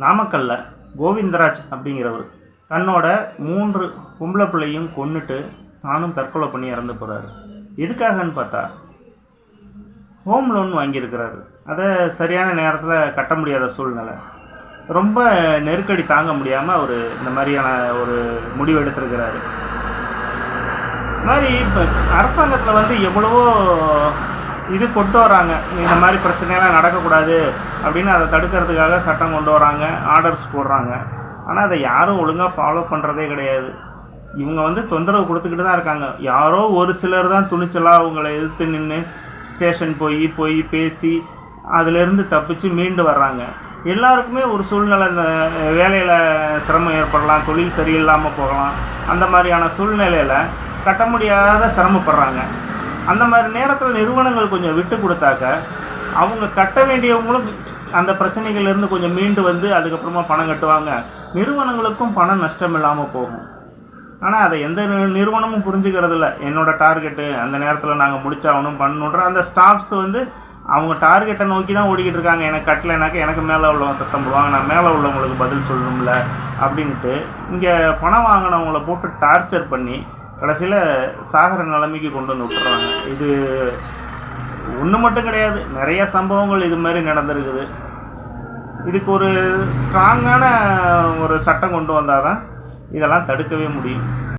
நாமக்கல்ல கோவிந்தராஜ் அப்படிங்கிறவர் தன்னோட 3 பொம்பளை பிள்ளையும் கொன்னுட்டு தானும் தற்கொலை பண்ணி இறந்து போகிறாரு. எதுக்காகன்னு பார்த்தா ஹோம் லோன் வாங்கியிருக்கிறாரு. அதை சரியான நேரத்தில் கட்ட முடியாத சூழ்நிலை, ரொம்ப நெருக்கடி தாங்க முடியாமல் அவர் இந்த மாதிரியான ஒரு முடிவு எடுத்திருக்கிறாரு. இது மாதிரி இப்போ அரசாங்கத்தில் எவ்வளவோ இது கொண்டு வராங்க, இந்த மாதிரி பிரச்சனையெல்லாம் நடக்கக்கூடாது அப்படின்னு அதை தடுக்கிறதுக்காக சட்டம் கொண்டு வராங்க, ஆர்டர்ஸ் போடுறாங்க. ஆனால் அதை யாரும் ஒழுங்காக ஃபாலோ பண்ணுறதே கிடையாது. இவங்க தொந்தரவு கொடுத்துக்கிட்டு தான் இருக்காங்க. யாரோ ஒரு சிலர் தான் துணிச்சலாக அவங்கள எதிர்த்து நின்று ஸ்டேஷன் போய் பேசி அதிலிருந்து தப்பிச்சு மீண்டு வர்றாங்க. எல்லாருக்குமே ஒரு சூழ்நிலை, இந்த வேலையில் சிரமம் ஏற்படலாம், தொழில் சரியில்லாமல் போகலாம். அந்த மாதிரியான சூழ்நிலையில் கட்ட முடியாத சிரமப்படுறாங்க. அந்த மாதிரி நேரத்தில் நிறுவனங்கள் கொஞ்சம் விட்டு கொடுத்தாக்க அவங்க கட்ட வேண்டியவங்களும் அந்த பிரச்சனைகள்லேருந்து கொஞ்சம் மீண்டு அதுக்கப்புறமா பணம் கட்டுவாங்க. நிறுவனங்களுக்கும் பணம் நஷ்டம் இல்லாமல் போகும். ஆனால் அதை எந்த நிறுவனமும் புரிஞ்சுக்கிறதில்ல. என்னோடய டார்கெட்டு அந்த நேரத்தில் நாங்கள் முடிச்சாகணும் பண்ணணுன்ற அந்த ஸ்டாஃப்ஸ் அவங்க டார்கெட்டை நோக்கி தான் ஓடிக்கிட்டு இருக்காங்க. எனக்கு கட்டலைனாக்க எனக்கு மேலே உள்ளவங்க சத்தம் போடுவாங்க, நான் மேலே உள்ளவங்களுக்கு பதில் சொல்லணும்ல அப்படின்ட்டு இங்கே பணம் வாங்கினவங்கள போட்டு டார்ச்சர் பண்ணி கடைசியில் சாகிற நிலைமைக்கு கொண்டு விட்டுறாங்க. இது ஒன்று மட்டும் கிடையாது, நிறைய சம்பவங்கள் இது மாதிரி நடந்திருக்குது. இதுக்கு ஒரு ஸ்ட்ராங்கான ஒரு சட்டம் கொண்டு வந்தால் தான் இதெல்லாம் தடுக்கவே முடியும்.